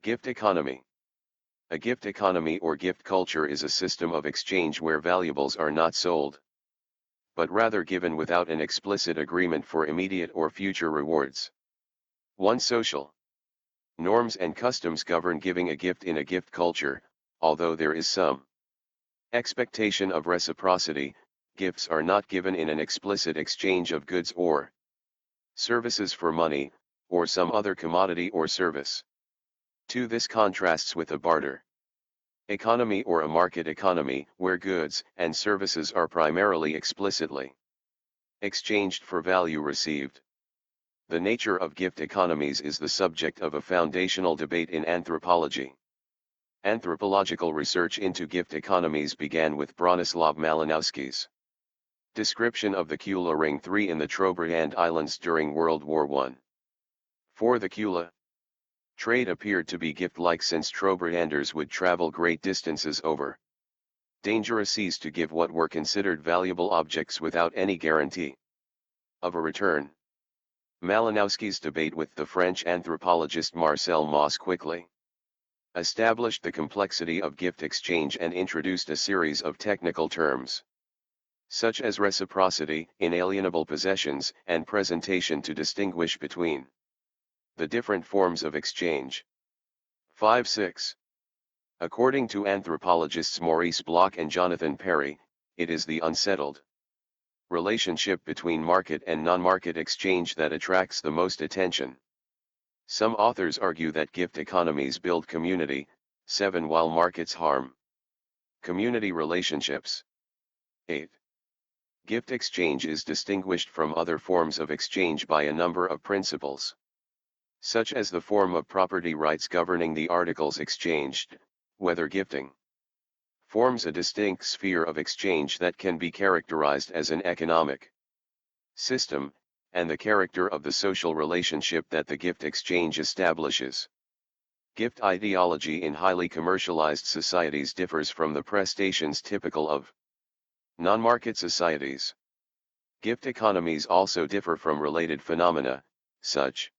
Gift economy. A gift economy or gift culture is a system of exchange where valuables are not sold, but rather given without an explicit agreement for immediate or future rewards. 1. Social norms and customs govern giving a gift in a gift culture, although there is some expectation of reciprocity. Gifts are not given in an explicit exchange of goods or services for money, or some other commodity or service. 2. This contrasts with a barter economy or a market economy, where goods and services are primarily explicitly exchanged for value received. The nature of gift economies is the subject of a foundational debate in anthropology. Anthropological research into gift economies began with Bronislaw Malinowski's description of the Kula Ring 3 in the Trobriand Islands during World War I. For the Kula trade appeared to be gift-like, since Trobrianders would travel great distances over dangerous seas to give what were considered valuable objects without any guarantee of a return. Malinowski's debate with the French anthropologist Marcel Mauss quickly established the complexity of gift exchange and introduced a series of technical terms, such as reciprocity, inalienable possessions, and presentation, to distinguish between the different forms of exchange. 5-6. According to anthropologists Maurice Bloch and Jonathan Perry, it is the unsettled relationship between market and non-market exchange that attracts the most attention. Some authors argue that gift economies build community. 7. While markets harm community relationships. 8. Gift exchange is distinguished from other forms of exchange by a number of principles, such as the form of property rights governing the articles exchanged, whether gifting forms a distinct sphere of exchange that can be characterized as an economic system, and the character of the social relationship that the gift exchange establishes. Gift ideology in highly commercialized societies differs from the prestations typical of non-market societies. Gift economies also differ from related phenomena, such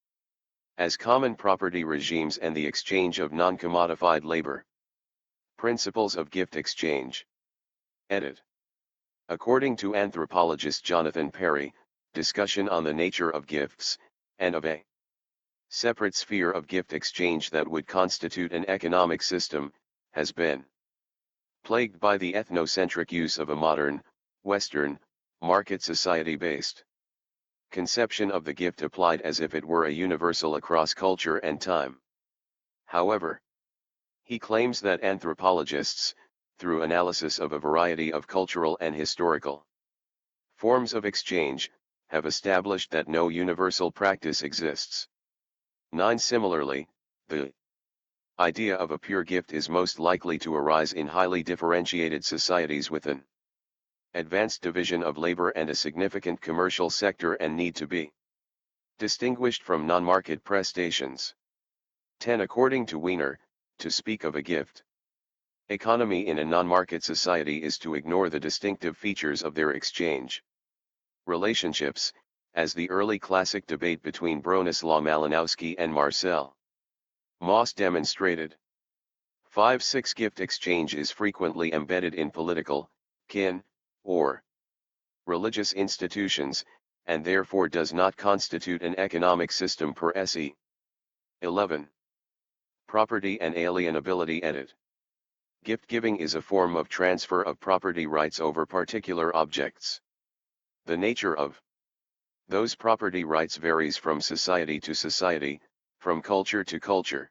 as common property regimes and the exchange of non-commodified labor. Principles of gift exchange. Edit. According to anthropologist Jonathan Perry, discussion on the nature of gifts, and of a separate sphere of gift exchange that would constitute an economic system, has been plagued by the ethnocentric use of a modern, Western, market society-based conception of the gift applied as if it were a universal across culture and time. However, he claims that anthropologists, through analysis of a variety of cultural and historical forms of exchange, have established that no universal practice exists. 9. Similarly, the idea of a pure gift is most likely to arise in highly differentiated societies with an advanced division of labor and a significant commercial sector, and need to be distinguished from non-market prestations. 10. According to Wiener, to speak of a gift economy in a non-market society is to ignore the distinctive features of their exchange relationships, as the early classic debate between Bronislaw Malinowski and Marcel Mauss demonstrated. 5-6. Gift exchange is frequently embedded in political, kin, or religious institutions, and therefore does not constitute an economic system per se. 11. Property and alienability. Edit. Gift-giving is a form of transfer of property rights over particular objects. The nature of those property rights varies from society to society, from culture to culture.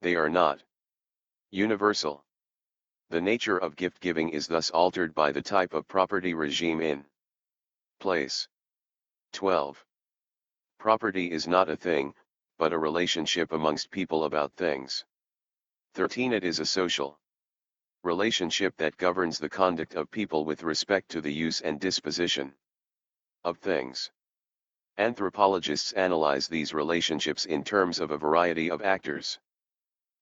They are not universal. The nature of gift-giving is thus altered by the type of property regime in place. 12. Property is not a thing, but a relationship amongst people about things. 13. It is a social relationship that governs the conduct of people with respect to the use and disposition of things. Anthropologists analyze these relationships in terms of a variety of actors: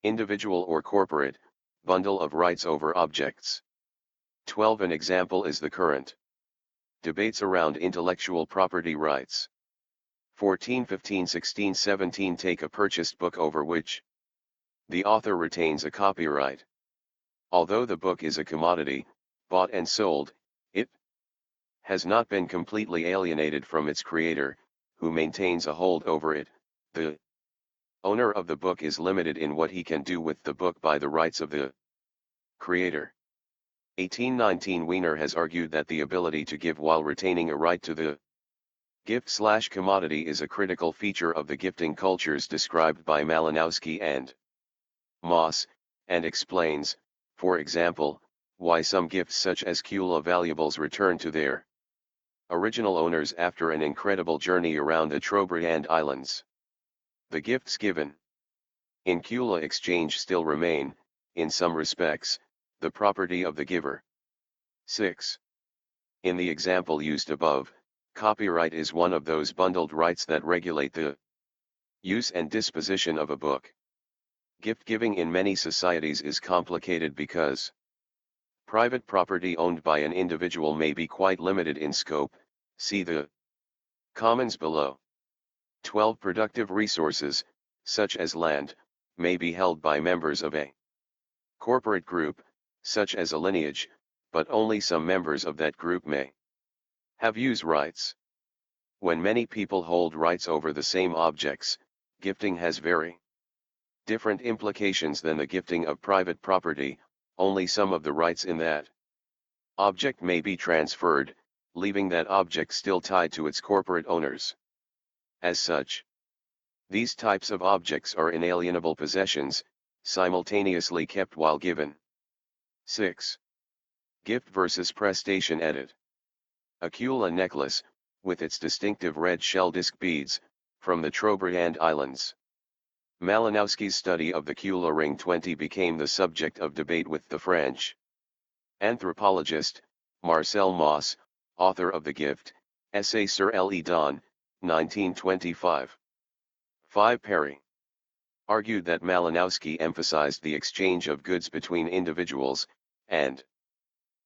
individual or corporate, bundle of rights over objects. 12. An example is the current debates around intellectual property rights. 14, 15, 16, 17. Take a purchased book over which The author retains a copyright. Although the book is a commodity, bought and sold, it has not been completely alienated from its creator, who maintains a hold over it. The owner of the book is limited in what he can do with the book by the rights of the creator. 1819 Wiener has argued that the ability to give while retaining a right to the gift/commodity is a critical feature of the gifting cultures described by Malinowski and Moss, and explains, for example, why some gifts such as Kula valuables return to their original owners after an incredible journey around the Trobriand Islands. The gifts given in Kula exchange still remain, in some respects, the property of the giver. 6. In the example used above, copyright is one of those bundled rights that regulate the use and disposition of a book. Gift giving in many societies is complicated because private property owned by an individual may be quite limited in scope. See the commons below. 12. Productive resources, such as land, may be held by members of a corporate group, such as a lineage, but only some members of that group may have use rights. When many people hold rights over the same objects, gifting has very different implications than the gifting of private property. Only some of the rights in that object may be transferred, leaving that object still tied to its corporate owners. As such, these types of objects are inalienable possessions, simultaneously kept while given. 6. Gift versus prestation. Edit. A Kula necklace, with its distinctive red shell disc beads, from the Trobriand Islands. Malinowski's study of the Kula ring 20 became the subject of debate with the French anthropologist, Marcel Mauss, author of The Gift, Essay sur le don, 1925. 5. Perry argued that Malinowski emphasized the exchange of goods between individuals, and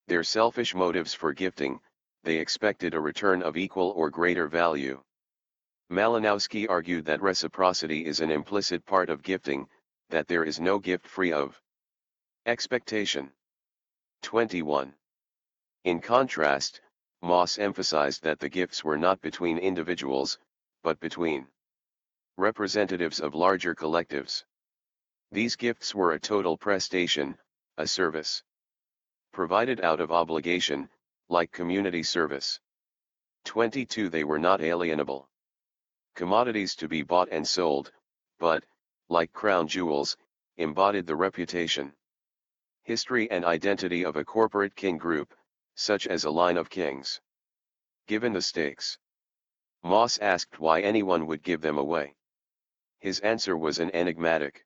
their selfish motives for gifting. They expected a return of equal or greater value. Malinowski argued that reciprocity is an implicit part of gifting, that there is no gift free of expectation. 21. In contrast, Mauss emphasized that the gifts were not between individuals, but between representatives of larger collectives. These gifts were a total prestation, a service provided out of obligation, like community service. 22. They were not alienable commodities to be bought and sold, but, like crown jewels, embodied the reputation, history and identity of a corporate king group, such as a line of kings. Given the stakes, Mauss asked why anyone would give them away. His answer was an enigmatic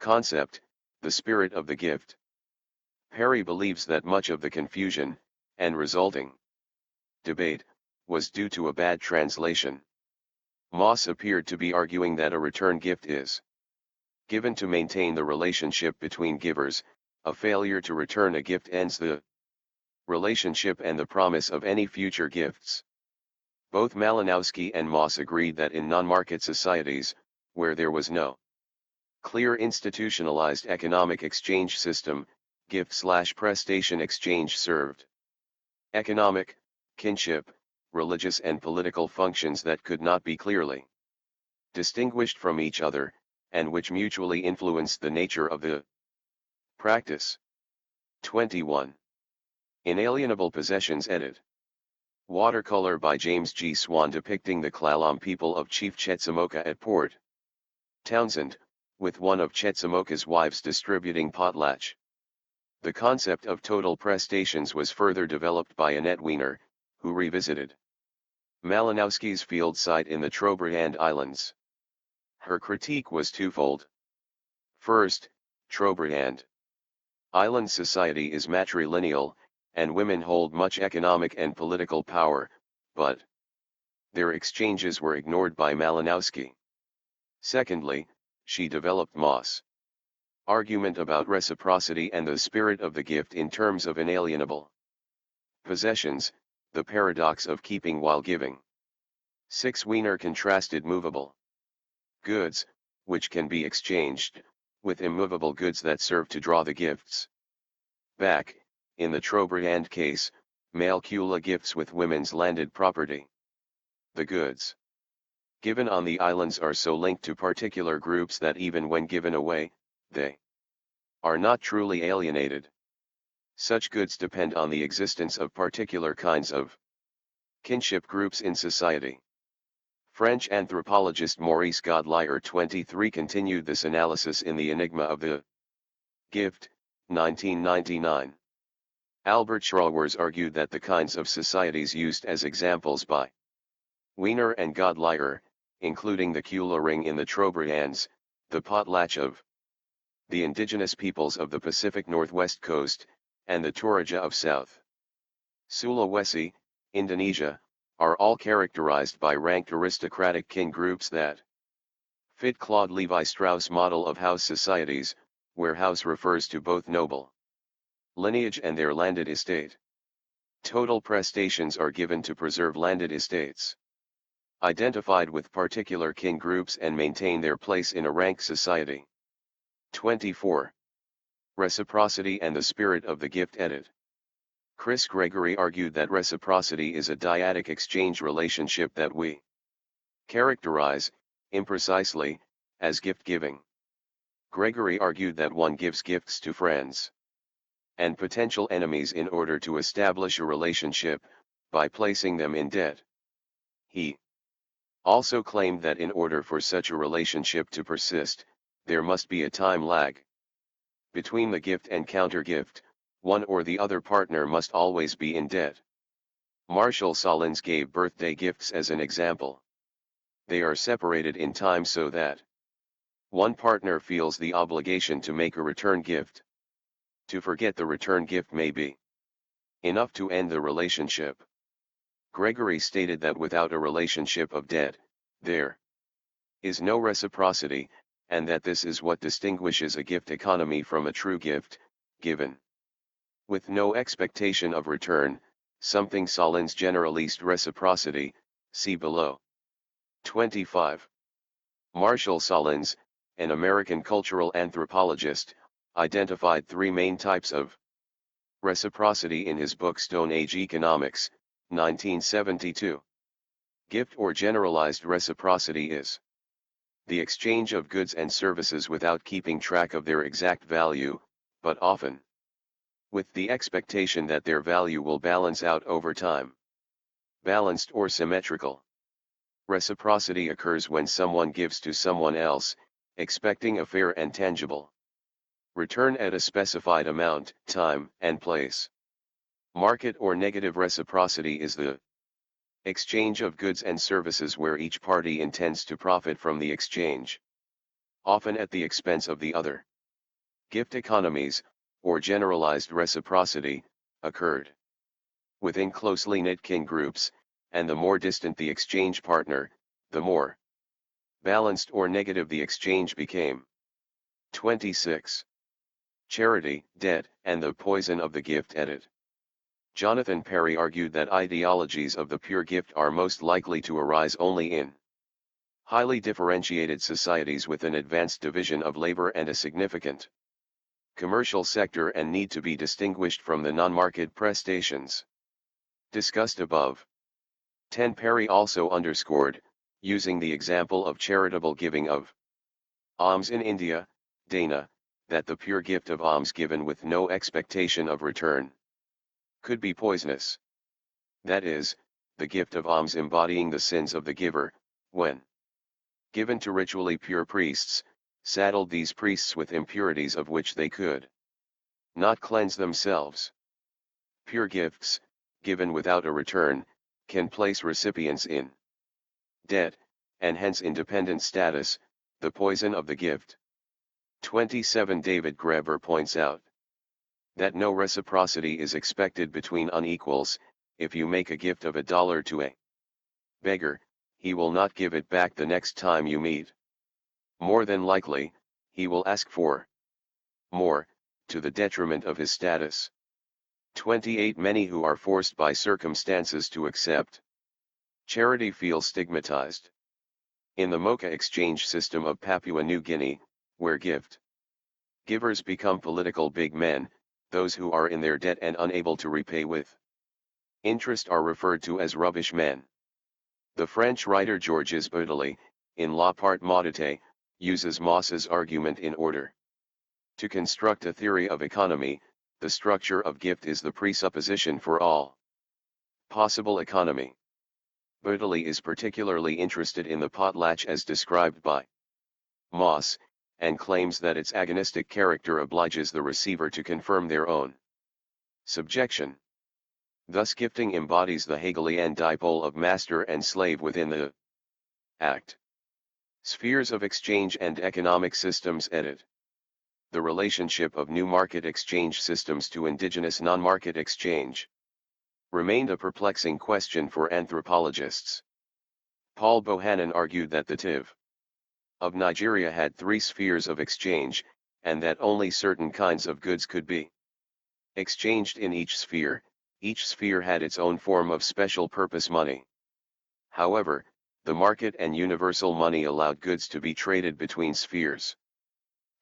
concept, the spirit of the gift. Perry believes that much of the confusion, and resulting debate, was due to a bad translation. Mauss appeared to be arguing that a return gift is given to maintain the relationship between givers. A failure to return a gift ends the relationship and the promise of any future gifts. Both Malinowski and Mauss agreed that in non-market societies, where there was no clear institutionalized economic exchange system, gift/prestation exchange served economic, kinship, religious and political functions that could not be clearly distinguished from each other, and which mutually influenced the nature of the practice. 21. Inalienable possessions. Edit. Watercolor by James G. Swan depicting the Klallam people of Chief Chetsamoka at Port Townsend, with one of Chetsamoka's wives distributing potlatch. The concept of total prestations was further developed by Annette Wiener, who revisited Malinowski's field site in the Trobriand Islands. Her critique was twofold. First, Trobriand Island society is matrilineal, and women hold much economic and political power, but their exchanges were ignored by Malinowski. Secondly, she developed Mauss' argument about reciprocity and the spirit of the gift in terms of inalienable possessions, the paradox of keeping while giving. 6. Wiener contrasted movable goods, which can be exchanged, with immovable goods that serve to draw the gifts back. In the Trobriand case, male Kula gifts with women's landed property. The goods given on the islands are so linked to particular groups that even when given away, they are not truly alienated. Such goods depend on the existence of particular kinds of kinship groups in society. French anthropologist Maurice Godelier 23 continued this analysis in The Enigma of the Gift, 1999. Albert Schrawers argued that the kinds of societies used as examples by Wiener and Godelier, including the Kula ring in the Trobriands, the potlatch of the indigenous peoples of the Pacific Northwest coast, and the Toraja of South Sulawesi, Indonesia, are all characterized by ranked aristocratic kin groups that fit Claude Levi-Strauss' model of house societies, where house refers to both noble lineage and their landed estate. Total prestations are given to preserve landed estates identified with particular kin groups and maintain their place in a ranked society. 24. Reciprocity and the spirit of the gift. Edit. Chris Gregory argued that reciprocity is a dyadic exchange relationship that we characterize, imprecisely, as gift-giving. Gregory argued that one gives gifts to friends and potential enemies in order to establish a relationship, by placing them in debt. He also claimed that in order for such a relationship to persist, there must be a time lag between the gift and counter-gift. One or the other partner must always be in debt. Marshall Solins gave birthday gifts as an example. They are separated in time so that one partner feels the obligation to make a return gift. To forget the return gift may be enough to end the relationship. Gregory stated that without a relationship of debt, there is no reciprocity, and that this is what distinguishes a gift economy from a true gift, given with no expectation of return, something Solins generalized reciprocity, see below. 25. Marshall Solins, an American cultural anthropologist, identified three main types of reciprocity in his book Stone Age Economics, 1972. Gift or generalized reciprocity is the exchange of goods and services without keeping track of their exact value, but often with the expectation that their value will balance out over time. Balanced or symmetrical reciprocity occurs when someone gives to someone else, expecting a fair and tangible return at a specified amount, time, and place. Market or negative reciprocity is the exchange of goods and services where each party intends to profit from the exchange, often at the expense of the other. Gift economies, or generalized reciprocity, occurred within closely knit kin groups, and the more distant the exchange partner, the more balanced or negative the exchange became. 26. Charity, debt, and the poison of the gift. Edit. Jonathan Perry argued that ideologies of the pure gift are most likely to arise only in highly differentiated societies with an advanced division of labor and a significant commercial sector, and need to be distinguished from the non-market prestations discussed above. 10. Perry also underscored, using the example of charitable giving of alms in India, Dana, that the pure gift of alms given with no expectation of return could be poisonous. That is, the gift of alms embodying the sins of the giver, when given to ritually pure priests, saddled these priests with impurities of which they could not cleanse themselves. Pure gifts, given without a return, can place recipients in debt, and hence independent status, the poison of the gift. 27. David Graeber points out that no reciprocity is expected between unequals. If you make a gift of $1 to a beggar, he will not give it back the next time you meet. More than likely, he will ask for more, to the detriment of his status. 28. Many who are forced by circumstances to accept charity feel stigmatized. In the Mocha exchange system of Papua New Guinea, where gift Givers become political big men, those who are in their debt and unable to repay with interest are referred to as rubbish men. The French writer Georges Baudelet, in La Part Maudite, uses Mauss's argument in order to construct a theory of economy. The structure of gift is the presupposition for all possible economy. Baudelet is particularly interested in the potlatch as described by Mauss, and claims that its agonistic character obliges the receiver to confirm their own subjection. Thus gifting embodies the Hegelian dipole of master and slave within the act. Spheres of exchange and economic systems. Edit. The relationship of new market exchange systems to indigenous non-market exchange remained a perplexing question for anthropologists. Paul Bohannon argued that the TIV of Nigeria had three spheres of exchange, and that only certain kinds of goods could be exchanged in each sphere. Each sphere had its own form of special purpose money. However, the market and universal money allowed goods to be traded between spheres,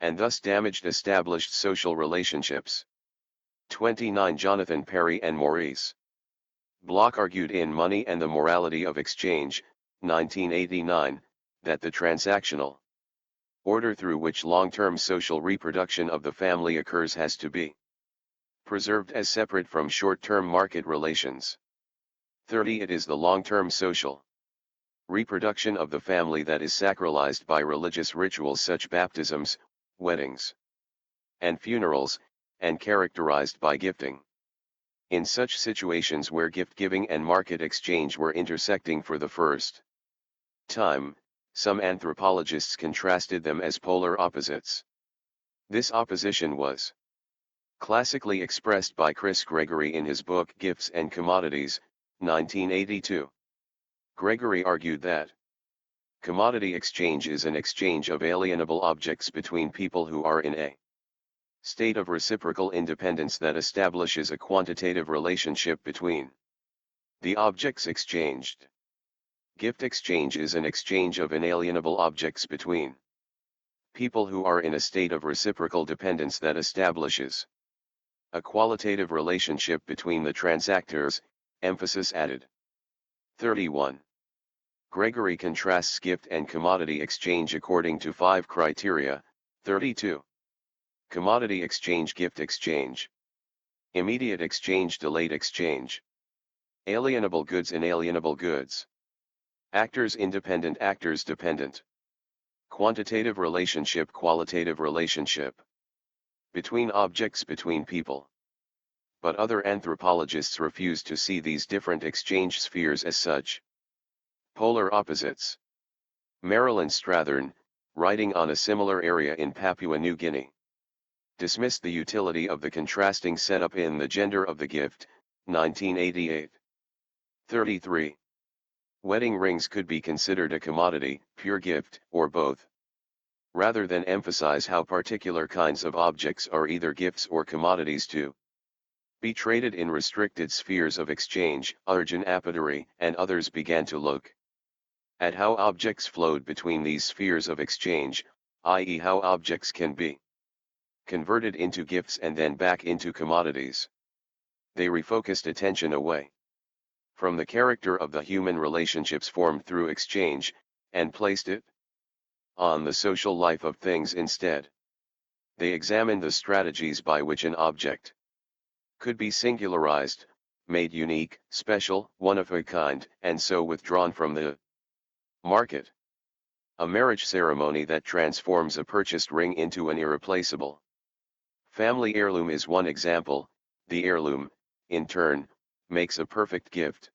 and thus damaged established social relationships. 29 Jonathan Perry and Maurice Bloch argued in Money and the Morality of Exchange, 1989, that the transactional order through which long-term social reproduction of the family occurs has to be preserved as separate from short-term market relations. 30 It is the long-term social reproduction of the family that is sacralized by religious rituals such baptisms, weddings, and funerals, and characterized by gifting. In such situations where gift-giving and market exchange were intersecting for the first time, some anthropologists contrasted them as polar opposites. This opposition was classically expressed by Chris Gregory in his book Gifts and Commodities, 1982. Gregory argued that commodity exchange is an exchange of alienable objects between people who are in a state of reciprocal independence that establishes a quantitative relationship between the objects exchanged. Gift exchange is an exchange of inalienable objects between people who are in a state of reciprocal dependence that establishes a qualitative relationship between the transactors, emphasis added. 31. Gregory contrasts gift and commodity exchange according to 5 criteria. 32. Commodity exchange, gift exchange, immediate exchange, delayed exchange, alienable goods, inalienable goods, actors independent, actors dependent, quantitative relationship, qualitative relationship, between objects, between people. But other anthropologists refuse to see these different exchange spheres as such polar opposites. Marilyn Strathern, writing on a similar area in Papua New Guinea, dismissed the utility of the contrasting setup in The Gender of the Gift, 1988. 33. Wedding rings could be considered a commodity, pure gift, or both. Rather than emphasize how particular kinds of objects are either gifts or commodities to be traded in restricted spheres of exchange, Arjun Apaturi and others began to look at how objects flowed between these spheres of exchange, i.e. how objects can be converted into gifts and then back into commodities. They refocused attention away from the character of the human relationships formed through exchange, and placed it on the social life of things instead. They examined the strategies by which an object could be singularized, made unique, special, one of a kind, and so withdrawn from the market. A marriage ceremony that transforms a purchased ring into an irreplaceable family heirloom is one example. The heirloom, in turn, makes a perfect gift.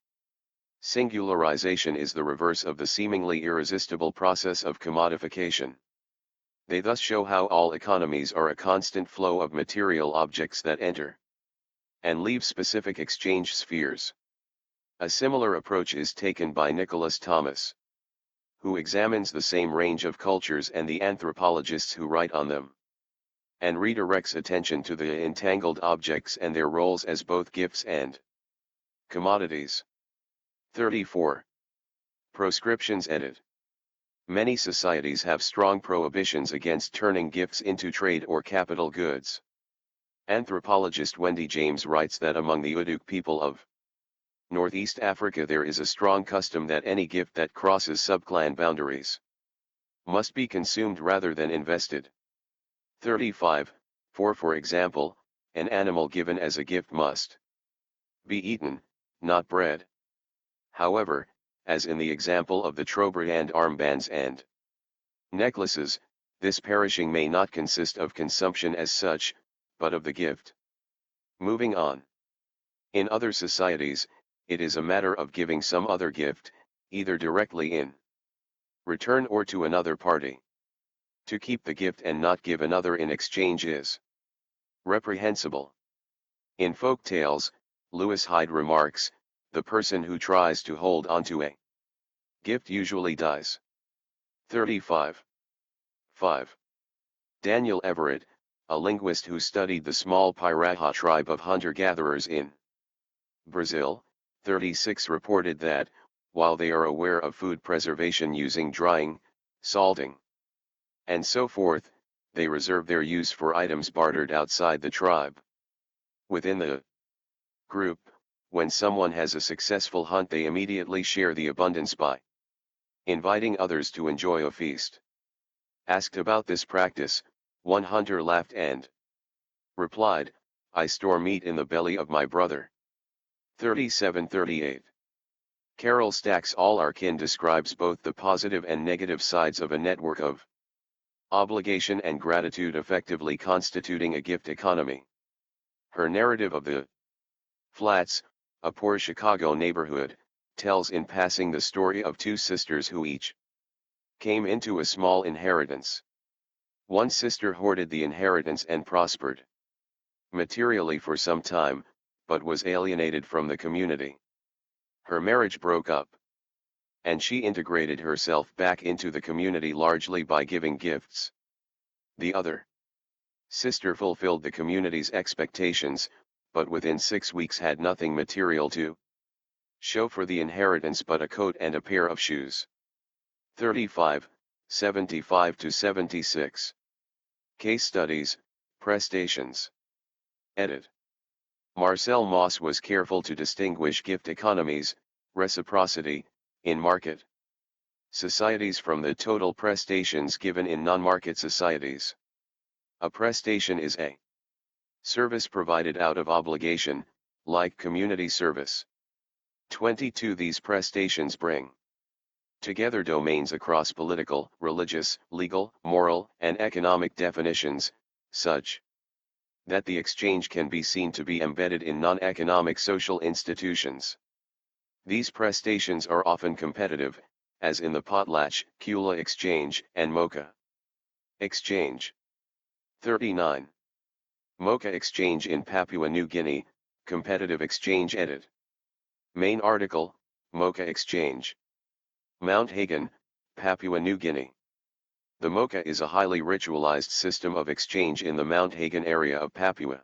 Singularization is the reverse of the seemingly irresistible process of commodification. They thus show how all economies are a constant flow of material objects that enter and leave specific exchange spheres. A similar approach is taken by Nicholas Thomas, who examines the same range of cultures and the anthropologists who write on them, and redirects attention to the entangled objects and their roles as both gifts and commodities. 34. Proscriptions. Edit. Many societies have strong prohibitions against turning gifts into trade or capital goods. Anthropologist Wendy James writes that among the Uduk people of Northeast Africa there is a strong custom that any gift that crosses subclan boundaries must be consumed rather than invested. 35. For example, an animal given as a gift must be eaten, not bred. However, as in the example of the Trobriand armbands and necklaces, this perishing may not consist of consumption as such, but of the gift. Moving on. In other societies, it is a matter of giving some other gift, either directly in return or to another party. To keep the gift and not give another in exchange is reprehensible. In folk tales, Lewis Hyde remarks, the person who tries to hold onto a gift usually dies. 35. 5. Daniel Everett, a linguist who studied the small Piraha tribe of hunter-gatherers in Brazil, 36 reported that, while they are aware of food preservation using drying, salting, and so forth, they reserve their use for items bartered outside the tribe. Within the group, when someone has a successful hunt they immediately share the abundance by inviting others to enjoy a feast. Asked about this practice, one hunter laughed and replied, I store meat in the belly of my brother. 37-38. Carol Stack's All Our Kin describes both the positive and negative sides of a network of obligation and gratitude effectively constituting a gift economy. Her narrative of the Flats, a poor Chicago neighborhood, tells in passing the story of two sisters who each came into a small inheritance. One sister hoarded the inheritance and prospered materially for some time, but was alienated from the community. Her marriage broke up, and she integrated herself back into the community largely by giving gifts. The other sister fulfilled the community's expectations, but within 6 weeks had nothing material to show for the inheritance but a coat and a pair of shoes. 35, 75-76. Case Studies, Prestations. Edit. Marcel Mauss was careful to distinguish gift economies, reciprocity, in market societies from the total prestations given in non-market societies. A prestation is a service provided out of obligation, like community service. 22. These prestations bring together domains across political, religious, legal, moral, and economic definitions, such that the exchange can be seen to be embedded in non-economic social institutions. These prestations are often competitive, as in the Potlatch, Kula Exchange, and Mocha Exchange. 39. Mocha Exchange in Papua New Guinea, Competitive Exchange Edit. Main article, Mocha Exchange. Mount Hagen, Papua New Guinea. The Mocha is a highly ritualized system of exchange in the Mount Hagen area of Papua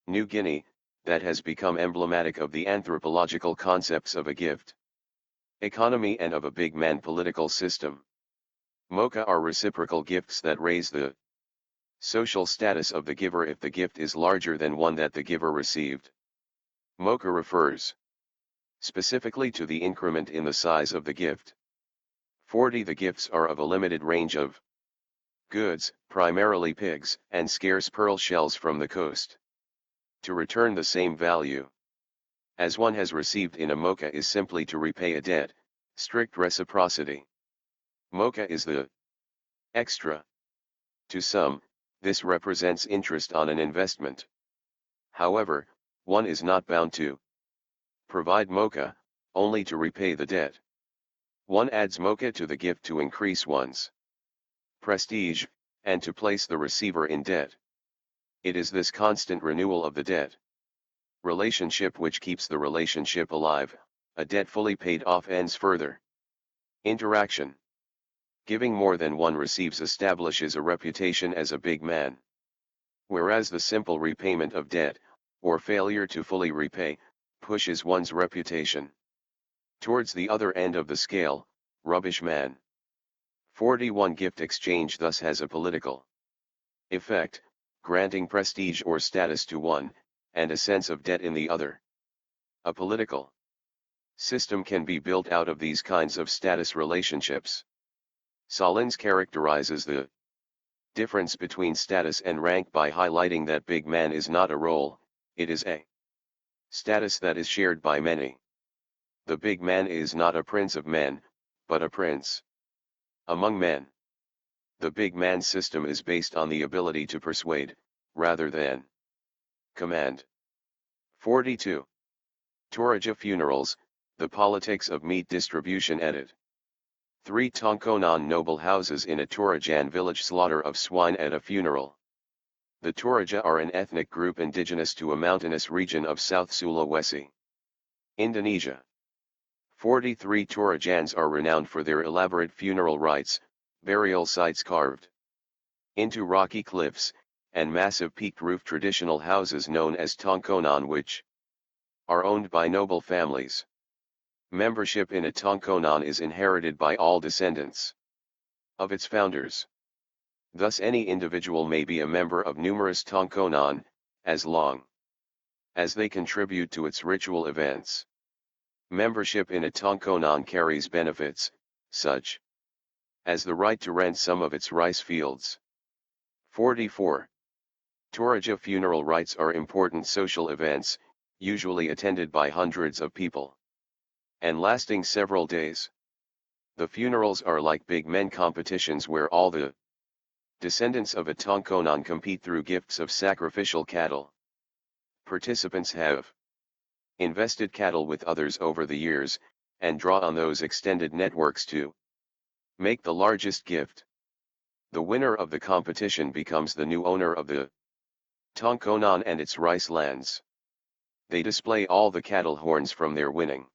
New Guinea, that has become emblematic of the anthropological concepts of a gift economy and of a big man political system. Mocha are reciprocal gifts that raise the social status of the giver if the gift is larger than one that the giver received. Mocha refers specifically to the increment in the size of the gift. 40. The gifts are of a limited range of goods, primarily pigs, and scarce pearl shells from the coast. To return the same value as one has received in a mocha is simply to repay a debt, strict reciprocity. Mocha is the extra. To some, this represents interest on an investment. However, one is not bound to provide mocha, only to repay the debt. One adds mocha to the gift to increase one's prestige, and to place the receiver in debt. It is this constant renewal of the debt relationship which keeps the relationship alive. A debt fully paid off ends further interaction. Giving more than one receives establishes a reputation as a big man. Whereas the simple repayment of debt, or failure to fully repay, pushes one's reputation towards the other end of the scale, rubbish man. 41 Gift exchange thus has a political effect, granting prestige or status to one, and a sense of debt in the other. A political system can be built out of these kinds of status relationships. Solins characterizes the difference between status and rank by highlighting that big man is not a role, it is a status that is shared by many. The big man is not a prince of men, but a prince among men. The big man system is based on the ability to persuade, rather than command. 42. Toraja funerals, the politics of meat distribution. Edit. 3 Tongkonan noble houses in a Torajan village. Slaughter of swine at a funeral. The Toraja are an ethnic group indigenous to a mountainous region of South Sulawesi, Indonesia. 43 Torajans are renowned for their elaborate funeral rites, burial sites carved into rocky cliffs, and massive peaked roof traditional houses known as Tongkonan, which are owned by noble families. Membership in a Tongkonan is inherited by all descendants of its founders. Thus any individual may be a member of numerous Tongkonan, as long as they contribute to its ritual events. Membership in a Tongkonan carries benefits, such as the right to rent some of its rice fields. 44. Toraja funeral rites are important social events, usually attended by hundreds of people, and lasting several days. The funerals are like big men competitions where all the descendants of a Tongkonan compete through gifts of sacrificial cattle. Participants have invested cattle with others over the years, and draw on those extended networks to make the largest gift. The winner of the competition becomes the new owner of the Tongkonan and its rice lands. They display all the cattle horns from their winning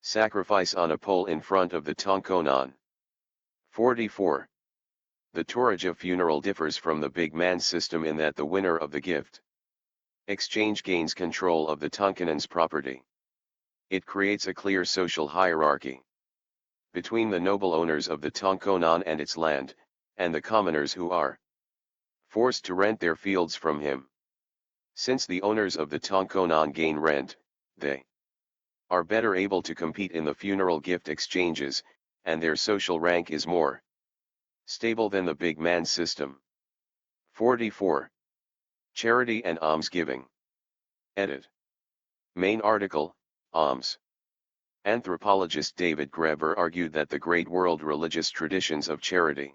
sacrifice on a pole in front of the Tongkonan. 44. The Toraja funeral differs from the big man system in that the winner of the gift exchange gains control of the Tongkonan's property. It creates a clear social hierarchy between the noble owners of the Tongkonan and its land, and the commoners who are forced to rent their fields from him. Since the owners of the Tongkonan gain rent, they are better able to compete in the funeral gift exchanges, and their social rank is more stable than the big man system. 44. Charity and almsgiving. Edit. Main article, Alms. Anthropologist David Graeber argued that the great world religious traditions of charity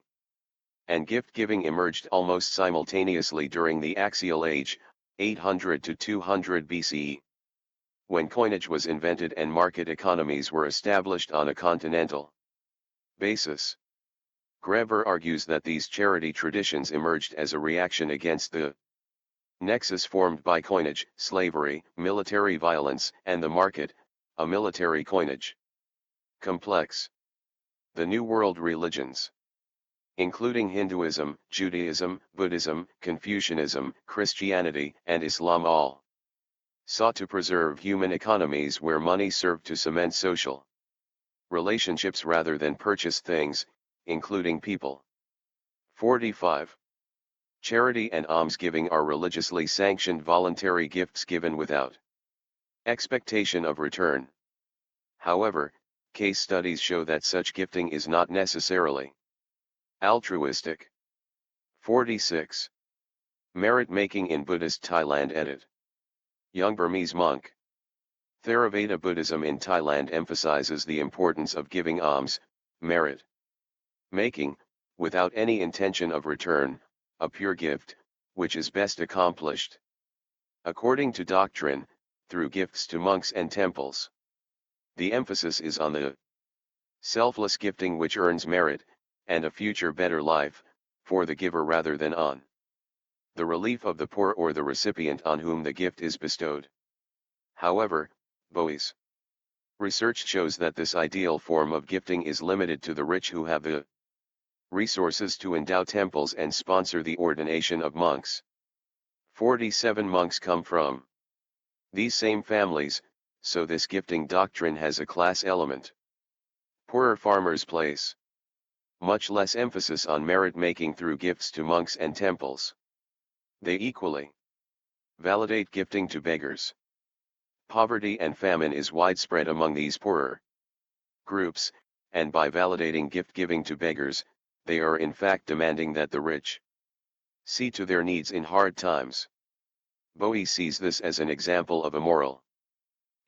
and gift-giving emerged almost simultaneously during the Axial Age, 800 to 200 BCE, when coinage was invented and market economies were established on a continental basis. Graeber argues that these charity traditions emerged as a reaction against the nexus formed by coinage, slavery, military violence, and the market, a military coinage complex. The New World religions, including Hinduism, Judaism, Buddhism, Confucianism, Christianity, and Islam, all sought to preserve human economies where money served to cement social relationships rather than purchase things, including people. 45. Charity and almsgiving are religiously sanctioned voluntary gifts given without expectation of return. However, case studies show that such gifting is not necessarily altruistic. 46. Merit making in Buddhist Thailand. Edit. Young Burmese monk. Theravada Buddhism in Thailand emphasizes the importance of giving alms, merit making, without any intention of return, a pure gift, which is best accomplished, according to doctrine, through gifts to monks and temples. The emphasis is on the selfless gifting which earns merit, and a future better life, for the giver rather than on the relief of the poor or the recipient on whom the gift is bestowed. However, Bowie's research shows that this ideal form of gifting is limited to the rich who have the resources to endow temples and sponsor the ordination of monks. 47 Monks come from these same families, so this gifting doctrine has a class element. Poorer farmers place much less emphasis on merit-making through gifts to monks and temples. They equally validate gifting to beggars. Poverty and famine is widespread among these poorer groups, and by validating gift-giving to beggars, they are in fact demanding that the rich see to their needs in hard times. Bowie sees this as an example of a moral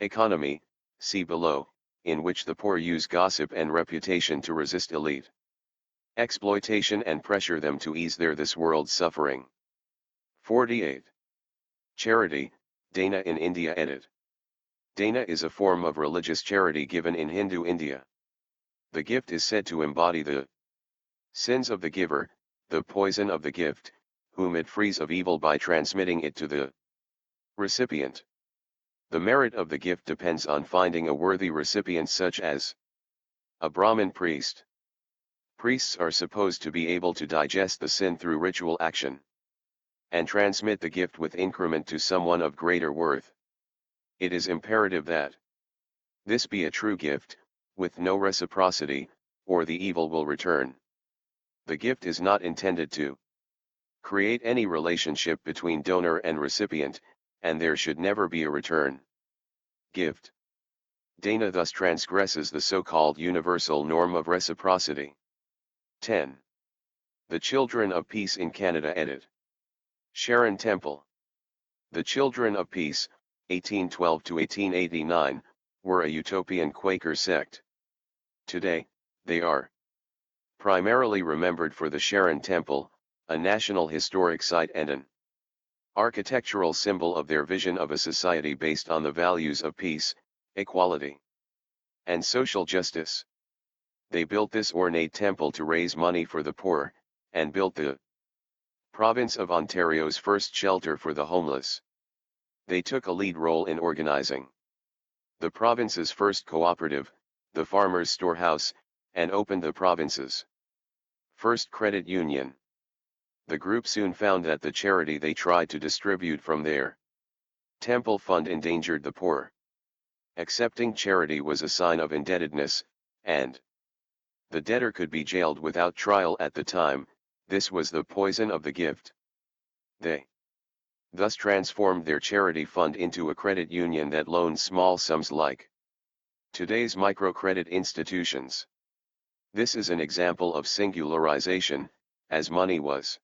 economy, see below, in which the poor use gossip and reputation to resist elite exploitation and pressure them to ease their this world's suffering. 48. Charity, Dana in India edit. Dana is a form of religious charity given in Hindu India. The gift is said to embody the sins of the giver, the poison of the gift, whom it frees of evil by transmitting it to the recipient. The merit of the gift depends on finding a worthy recipient such as a Brahmin priest. Priests are supposed to be able to digest the sin through ritual action and transmit the gift with increment to someone of greater worth. It is imperative that this be a true gift, with no reciprocity, or the evil will return. The gift is not intended to create any relationship between donor and recipient, and there should never be a return gift. Dana thus transgresses the so-called universal norm of reciprocity. 10. The Children of Peace in Canada edit. Sharon Temple. The Children of Peace, 1812 to 1889, were a utopian Quaker sect. Today, they are primarily remembered for the Sharon Temple, a national historic site and an architectural symbol of their vision of a society based on the values of peace, equality, and social justice. They built this ornate temple to raise money for the poor, and built the province of Ontario's first shelter for the homeless. They took a lead role in organizing the province's first cooperative, the Farmers' Storehouse, and opened the province's first credit union. The group soon found that the charity they tried to distribute from their temple fund endangered the poor. Accepting charity was a sign of indebtedness, and the debtor could be jailed without trial at the time. This was the poison of the gift. They thus transformed their charity fund into a credit union that loaned small sums like today's microcredit institutions. This is an example of singularization, as money was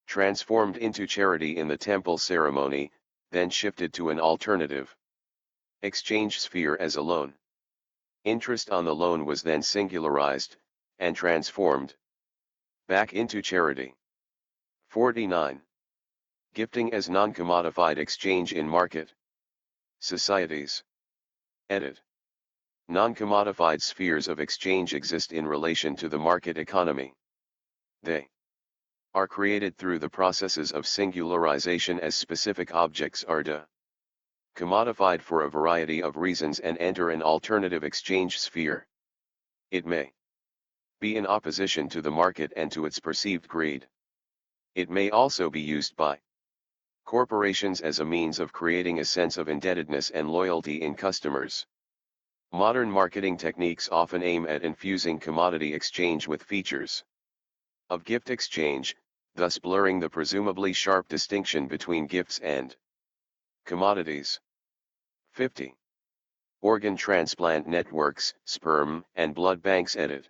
transformed into charity in the temple ceremony, then shifted to an alternative exchange sphere as a loan. Interest on the loan was then singularized, and transformed back into charity. 49. Gifting as non-commodified exchange in market societies. Edit. Non-commodified spheres of exchange exist in relation to the market economy. They are created through the processes of singularization as specific objects are commodified for a variety of reasons and enter an alternative exchange sphere. It may be in opposition to the market and to its perceived greed. It may also be used by corporations as a means of creating a sense of indebtedness and loyalty in customers. Modern marketing techniques often aim at infusing commodity exchange with features of gift exchange, thus blurring the presumably sharp distinction between gifts and commodities. 50. Organ transplant networks, sperm and blood banks edit.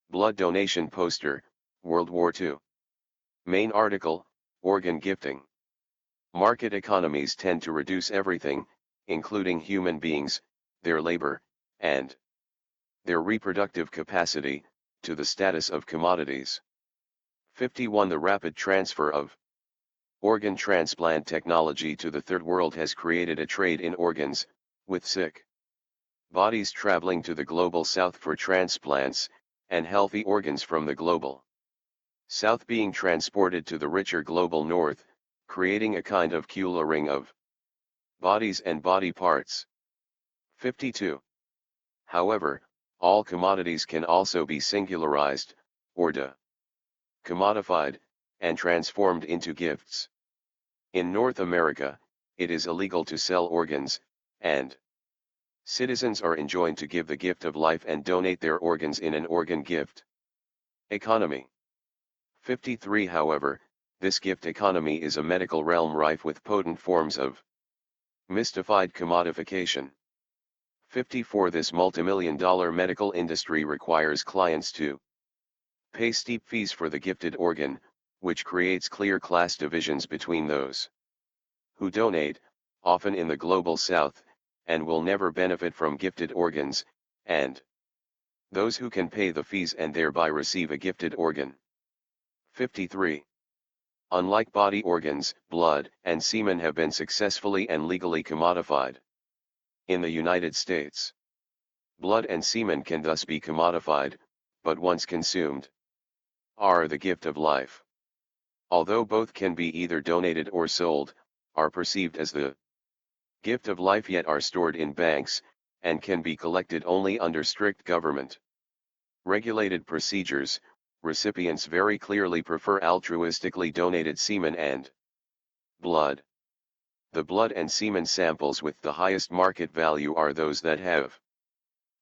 Blood donation poster, World War II. Main article, Organ gifting. Market economies tend to reduce everything, including human beings, their labor, and their reproductive capacity, to the status of commodities. 51. The rapid transfer of organ transplant technology to the Third World has created a trade in organs, with sick bodies traveling to the global South for transplants, and healthy organs from the global South being transported to the richer global North, creating a kind of coulering of bodies and body parts. 52. However, all commodities can also be singularized, or commodified, and transformed into gifts. In North America, it is illegal to sell organs, and citizens are enjoined to give the gift of life and donate their organs in an organ gift. Economy. 53. However, this gift economy is a medical realm rife with potent forms of mystified commodification. 54. This multimillion-dollar medical industry requires clients to pay steep fees for the gifted organ, which creates clear class divisions between those who donate, often in the global south, and will never benefit from gifted organs, and those who can pay the fees and thereby receive a gifted organ. 53. Unlike body organs, blood and semen have been successfully and legally commodified. In the United States, blood and semen can thus be commodified, but once consumed, are the gift of life. Although both can be either donated or sold, are perceived as the gift of life, yet are stored in banks, and can be collected only under strict government regulated procedures. Recipients very clearly prefer altruistically donated semen and blood. The blood and semen samples with the highest market value are those that have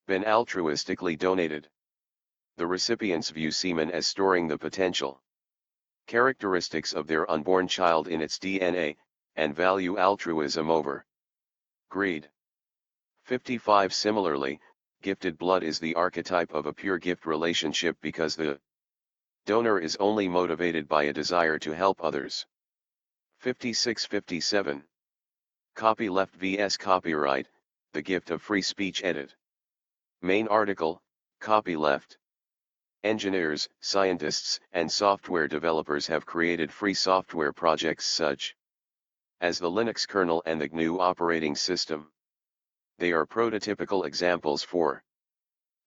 been altruistically donated. The recipients view semen as storing the potential characteristics of their unborn child in its DNA, and value altruism over greed. 55. Similarly, gifted blood is the archetype of a pure gift relationship because the donor is only motivated by a desire to help others. 56-57. Copyleft vs. Copyright, the gift of free speech. Edit. Main article, Copyleft. Engineers, scientists, and software developers have created free software projects such as the Linux kernel and the GNU operating system. They are prototypical examples for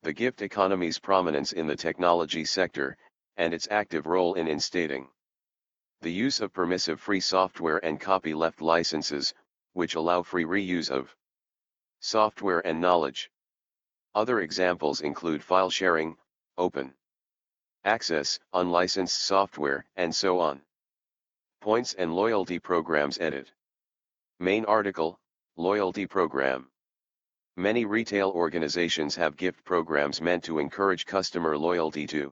the gift economy's prominence in the technology sector, and its active role in instating the use of permissive free software and copyleft licenses, which allow free reuse of software and knowledge. Other examples include file sharing, open access, unlicensed software, and so on. Points and loyalty programs. Edit. Main article, Loyalty Program. Many retail organizations have gift programs meant to encourage customer loyalty to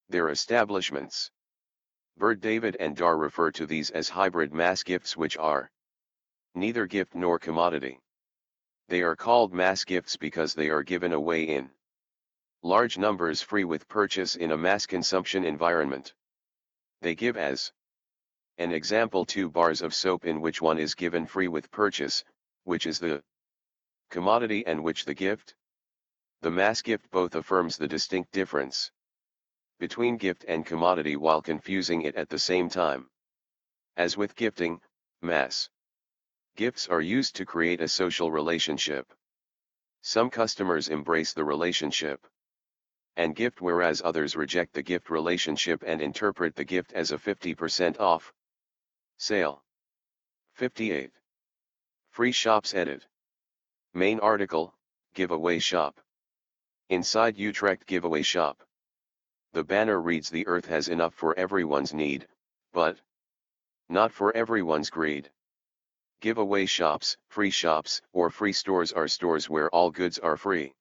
their establishments. Bird, David and Dar refer to these as hybrid mass gifts, which are neither gift nor commodity. They are called mass gifts because they are given away in large numbers free with purchase in a mass consumption environment. They give as an example 2 bars of soap, in which one is given free with purchase, which is the commodity and which the gift. The mass gift both affirms the distinct difference between gift and commodity while confusing it at the same time. As with gifting, mass gifts are used to create a social relationship. Some customers embrace the relationship and gift, whereas others reject the gift relationship and interpret the gift as a 50% off sale. 58. Free shops. Edit. Main article, Giveaway Shop. Inside Utrecht Giveaway Shop. The banner reads, "The earth has enough for everyone's need, but not for everyone's greed." Giveaway shops, free shops, or free stores are stores where all goods are free.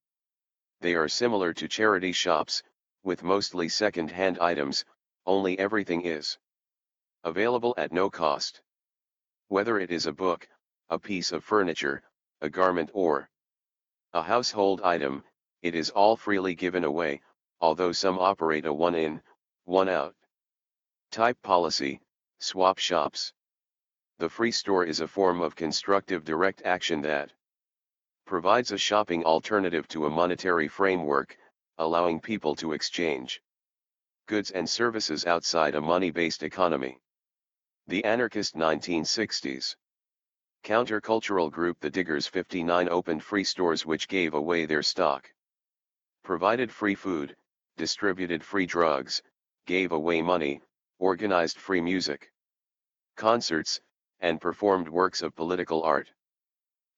They are similar to charity shops, with mostly second-hand items, only everything is available at no cost. Whether it is a book, a piece of furniture, a garment, or a household item, it is all freely given away, although some operate a one-in, one-out type policy, swap shops. The free store is a form of constructive direct action that provides a shopping alternative to a monetary framework, allowing people to exchange goods and services outside a money-based economy. The anarchist 1960s countercultural group The Diggers 59 opened free stores which gave away their stock, provided free food, distributed free drugs, gave away money, organized free music, concerts, and performed works of political art.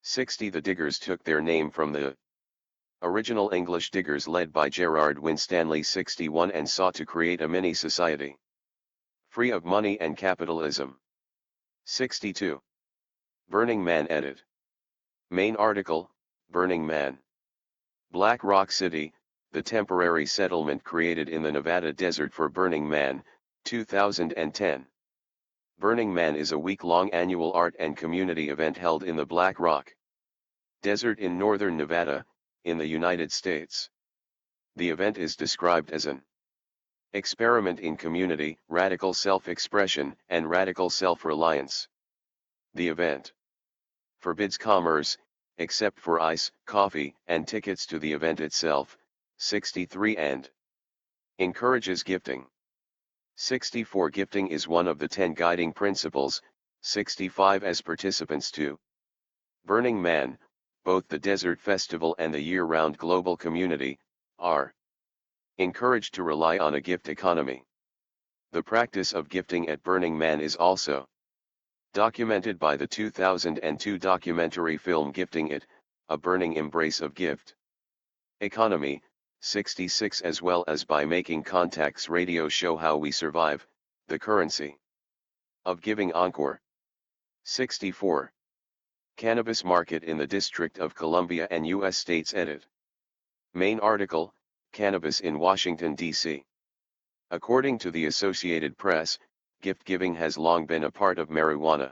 60. The Diggers took their name from the original English diggers led by Gerard Winstanley 61 and sought to create a mini-society free of money and capitalism. 62. Burning Man. Edit. Main article, Burning Man. Black Rock City, the temporary settlement created in the Nevada desert for Burning Man, 2010. Burning Man is a week-long annual art and community event held in the Black Rock Desert in northern Nevada, in the United States. The event is described as an experiment in community, radical self-expression, and radical self-reliance. The event forbids commerce, except for ice, coffee, and tickets to the event itself, 63, and encourages gifting. 64. Gifting is one of the 10 guiding principles, 65. As participants to Burning Man, both the Desert Festival and the year-round global community, are encouraged to rely on a gift economy. The practice of gifting at Burning Man is also documented by the 2002 documentary film Gifting It, A Burning Embrace of Gift Economy, 66, as well as by Making Contact's radio show How We Survive, The Currency of Giving Encore. 64. Cannabis Market in the District of Columbia and U.S. States Edit. Main article, Cannabis in Washington, D.C. According to the Associated Press, gift giving has long been a part of marijuana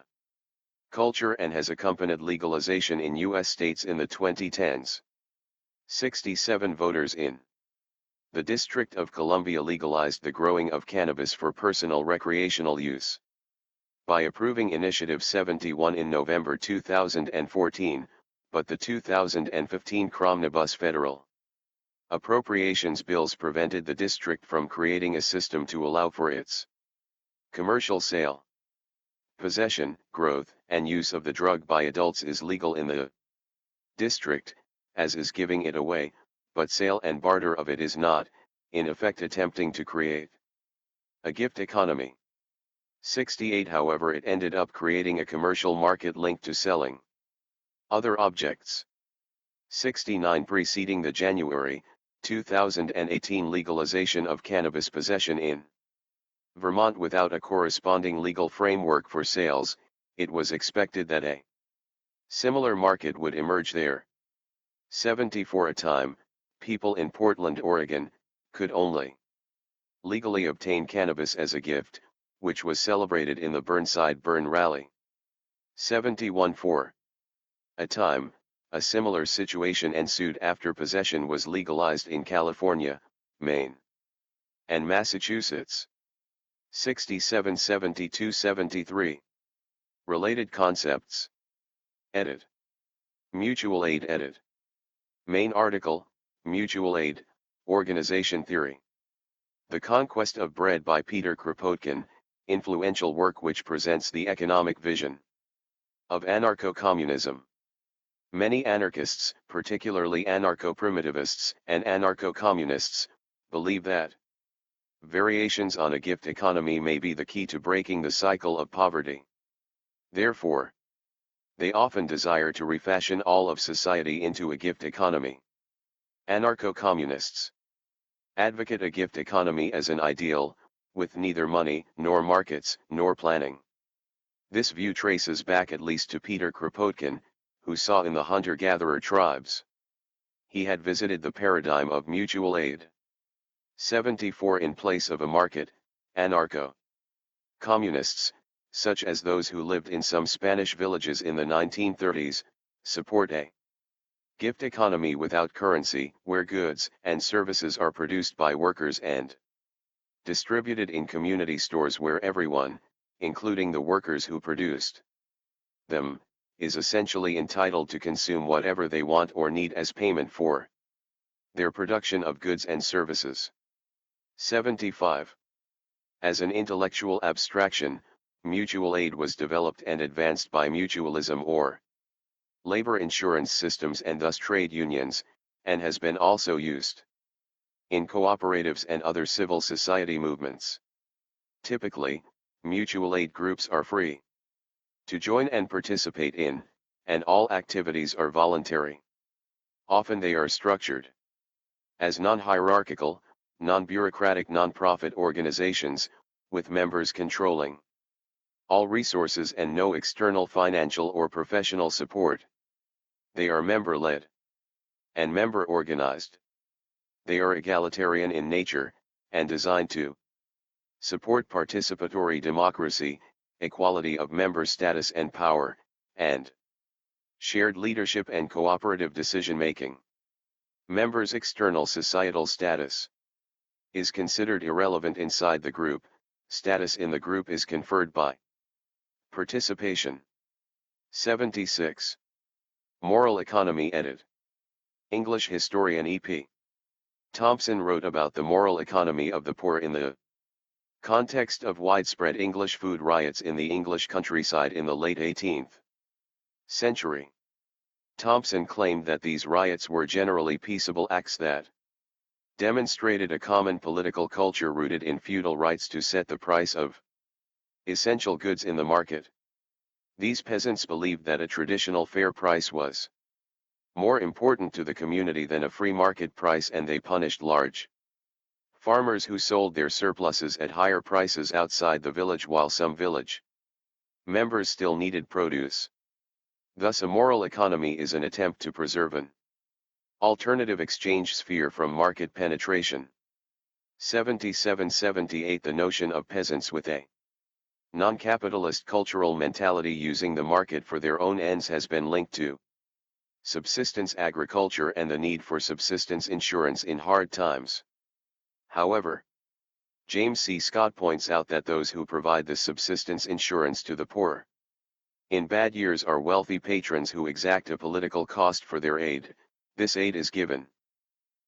culture and has accompanied legalization in U.S. states in the 2010s. 67. Voters in the District of Columbia legalized the growing of cannabis for personal recreational use by approving Initiative 71 in November 2014, but the 2015 Omnibus federal appropriations bills prevented the district from creating a system to allow for its commercial sale. Possession, growth, and use of the drug by adults is legal in the district, as is giving it away, but sale and barter of it is not, in effect attempting to create a gift economy. 68. However, it ended up creating a commercial market linked to selling other objects. 69. Preceding the January 2018 legalization of cannabis possession in Vermont without a corresponding legal framework for sales, it was expected that a similar market would emerge there. 70. For a time, people in Portland, Oregon, could only legally obtain cannabis as a gift, which was celebrated in the Burnside Burn Rally. 71. For a time, a similar situation ensued after possession was legalized in California, Maine, and Massachusetts. 67. 72. 73. Related concepts. Edit. Mutual aid edit. Main article, Mutual Aid, Organization Theory. The Conquest of Bread by Peter Kropotkin, influential work which presents the economic vision of anarcho-communism. Many anarchists, particularly anarcho-primitivists and anarcho-communists, believe that variations on a gift economy may be the key to breaking the cycle of poverty. Therefore, they often desire to refashion all of society into a gift economy. Anarcho-communists advocate a gift economy as an ideal, with neither money, nor markets, nor planning. This view traces back at least to Peter Kropotkin, who saw in the hunter-gatherer tribes. He had visited the paradigm of mutual aid. 74. In place of a market, anarcho-communists, such as those who lived in some Spanish villages in the 1930s, support a gift economy without currency, where goods and services are produced by workers and distributed in community stores where everyone, including the workers who produced them, is essentially entitled to consume whatever they want or need as payment for their production of goods and services. 75. As an intellectual abstraction, mutual aid was developed and advanced by mutualism or labor insurance systems and thus trade unions, and has been also used in cooperatives and other civil society movements. Typically, mutual aid groups are free to join and participate in, and all activities are voluntary. Often they are structured as non-hierarchical, non-bureaucratic non-profit organizations, with members controlling all resources and no external financial or professional support. They are member-led and member-organized. They are egalitarian in nature, and designed to support participatory democracy, equality of member status and power, and shared leadership and cooperative decision-making. Members' external societal status is considered irrelevant inside the group. Status in the group is conferred by participation. 76. Moral Economy edit. English historian E.P. Thompson wrote about the moral economy of the poor in the context of widespread English food riots in the English countryside in the late 18th century. Thompson claimed that these riots were generally peaceable acts that demonstrated a common political culture rooted in feudal rights to set the price of essential goods in the market. These peasants believed that a traditional fair price was more important to the community than a free market price, and they punished large farmers who sold their surpluses at higher prices outside the village while some village members still needed produce. Thus a moral economy is an attempt to preserve an alternative exchange sphere from market penetration. 77-78 The notion of peasants with a non-capitalist cultural mentality using the market for their own ends has been linked to subsistence agriculture and the need for subsistence insurance in hard times. However, James C. Scott points out that those who provide the subsistence insurance to the poor in bad years are wealthy patrons who exact a political cost for their aid. This aid is given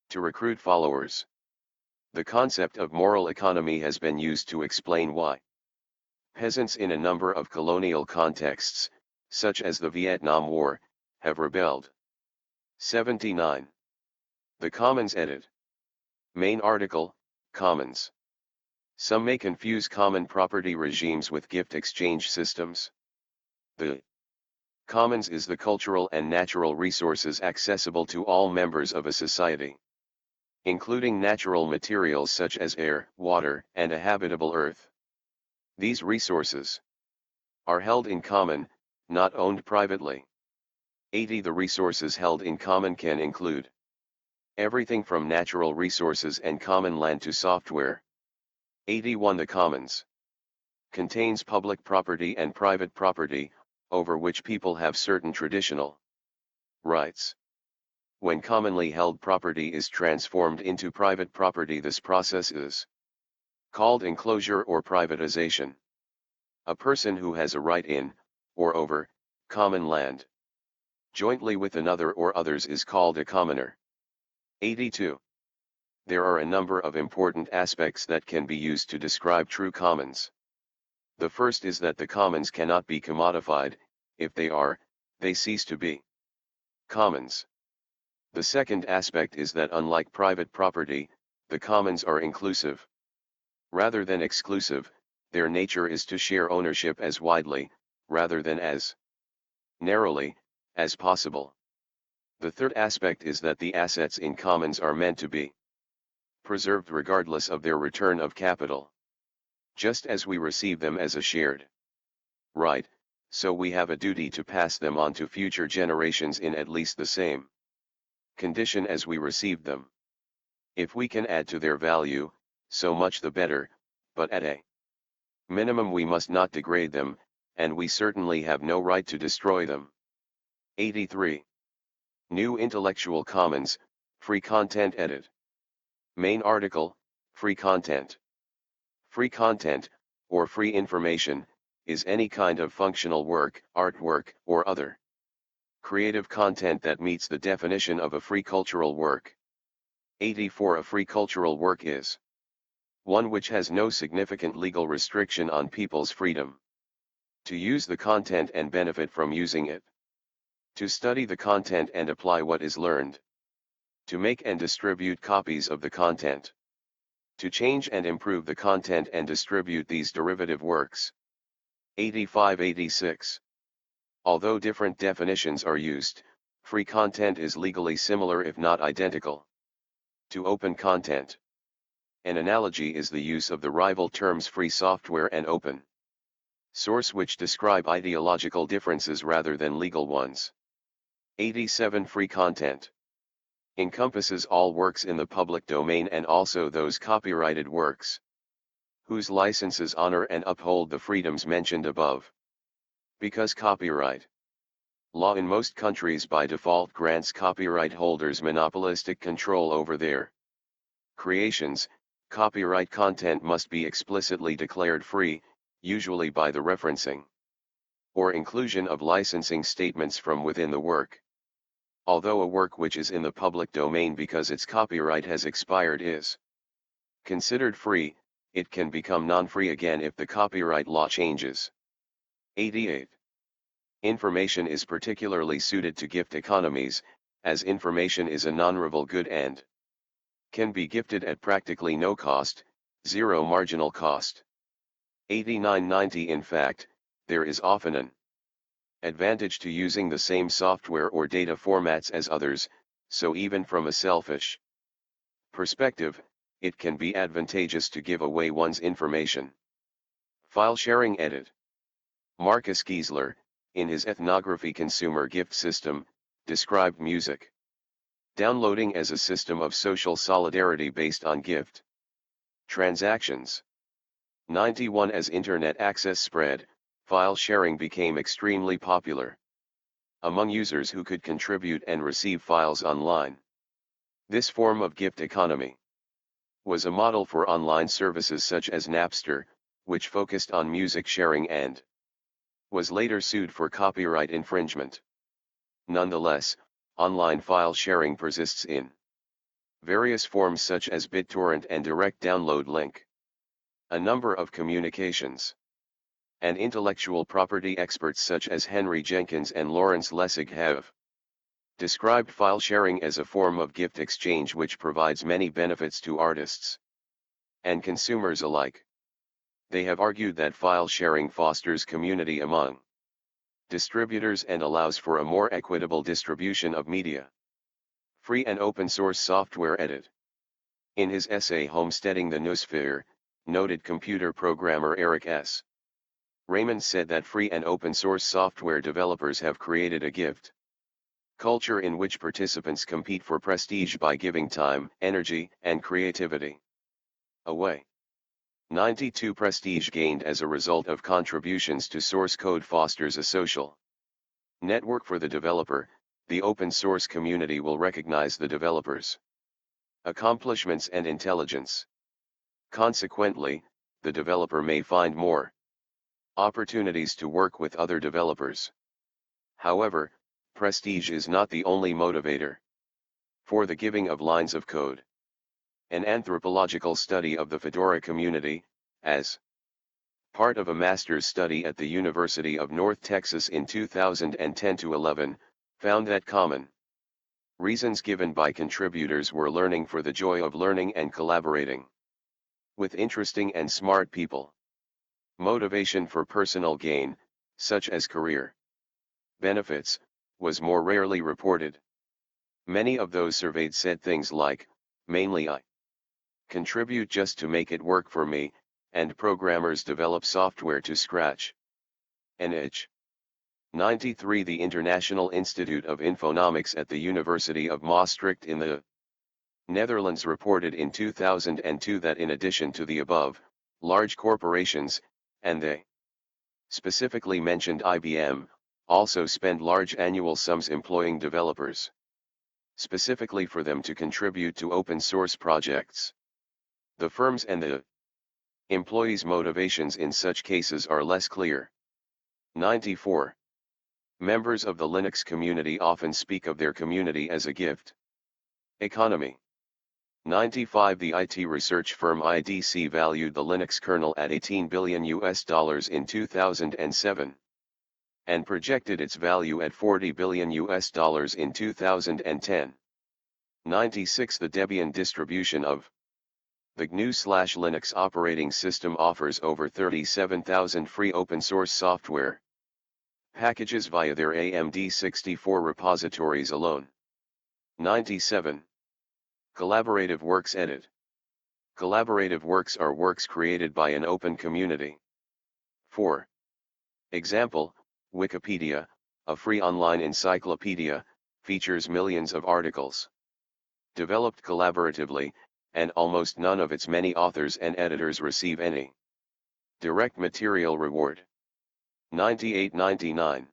to recruit followers. The concept of moral economy has been used to explain why peasants in a number of colonial contexts, such as the Vietnam War, have rebelled. 79. The Commons edit. Main article, Commons. Some may confuse common property regimes with gift exchange systems. The Commons is the cultural and natural resources accessible to all members of a society, including natural materials such as air, water, and a habitable earth. These resources are held in common, not owned privately. 80 The resources held in common can include everything from natural resources and common land to software. 81 The Commons contains public property and private property, over which people have certain traditional rights. When commonly held property is transformed into private property, this process is called enclosure or privatization. A person who has a right in, or over, common land jointly with another or others is called a commoner. 82. There are a number of important aspects that can be used to describe true commons. The first is that the commons cannot be commodified. If they are, they cease to be commons. The second aspect is that unlike private property, the commons are inclusive rather than exclusive. Their nature is to share ownership as widely, rather than as narrowly, as possible. The third aspect is that the assets in commons are meant to be preserved regardless of their return of capital. Just as we receive them as a shared right, so we have a duty to pass them on to future generations in at least the same condition as we received them. If we can add to their value, so much the better, but at a minimum we must not degrade them, and we certainly have no right to destroy them. 83. New Intellectual Commons, Free Content edit. Main article, Free Content. Free content, or free information, is any kind of functional work, artwork, or other creative content that meets the definition of a free cultural work. 84. A free cultural work is one which has no significant legal restriction on people's freedom to use the content and benefit from using it, to study the content and apply what is learned, to make and distribute copies of the content, to change and improve the content and distribute these derivative works. 85-86. Although different definitions are used, free content is legally similar if not identical to open content. An analogy is the use of the rival terms free software and open source, which describe ideological differences rather than legal ones. 87. Free content encompasses all works in the public domain and also those copyrighted works, whose licenses honor and uphold the freedoms mentioned above. Because copyright law in most countries by default grants copyright holders monopolistic control over their creations, copyright content must be explicitly declared free, usually by the referencing or inclusion of licensing statements from within the work. Although a work which is in the public domain because its copyright has expired is considered free, it can become non-free again if the copyright law changes. 88. Information is particularly suited to gift economies, as information is a non-rival good and can be gifted at practically no cost, zero marginal cost. 89-90 In fact, there is often an advantage to using the same software or data formats as others, so even from a selfish perspective, it can be advantageous to give away one's information. File sharing edit. Marcus Giesler, in his Ethnography Consumer Gift System, described music downloading as a system of social solidarity based on gift transactions. 91 As internet access spread, file sharing became extremely popular among users who could contribute and receive files online. This form of gift economy was a model for online services such as Napster, which focused on music sharing and was later sued for copyright infringement. Nonetheless, online file sharing persists in various forms such as BitTorrent and direct download link. A number of communications and intellectual property experts such as Henry Jenkins and Lawrence Lessig have described file sharing as a form of gift exchange which provides many benefits to artists and consumers alike. They have argued that file sharing fosters community among distributors and allows for a more equitable distribution of media. Free and open source software edit. In his essay Homesteading the Noosphere, noted computer programmer Eric S. Raymond said that free and open source software developers have created a gift culture in which participants compete for prestige by giving time, energy, and creativity away. 92 Prestige gained as a result of contributions to source code fosters a social network for the developer. The open source community will recognize the developer's accomplishments and intelligence. Consequently, the developer may find more opportunities to work with other developers. However, prestige is not the only motivator for the giving of lines of code. An anthropological study of the Fedora community, as part of a master's study at the University of North Texas in 2010-11, found that common reasons given by contributors were learning for the joy of learning and collaborating with interesting and smart people. Motivation for personal gain, such as career benefits, was more rarely reported. Many of those surveyed said things like, mainly I contribute just to make it work for me, and programmers develop software to scratch an itch. 93 The International Institute of Infonomics at the University of Maastricht in the Netherlands reported in 2002 that in addition to the above, large corporations, and they specifically mentioned IBM, also spend large annual sums employing developers, specifically for them to contribute to open source projects. The firms and the employees' motivations in such cases are less clear. 94. Members of the Linux community often speak of their community as a gift economy. 95 The IT research firm IDC valued the Linux kernel at $18 billion in 2007 and projected its value at $40 billion in 2010. 96 The Debian distribution of the GNU/Linux operating system offers over 37,000 free open source software packages via their AMD64 repositories alone. 97. Collaborative works edit. Collaborative works are works created by an open community. 4. Example, Wikipedia, a free online encyclopedia, features millions of articles. developed collaboratively, and almost none of its many authors and editors receive any direct material reward. 98.99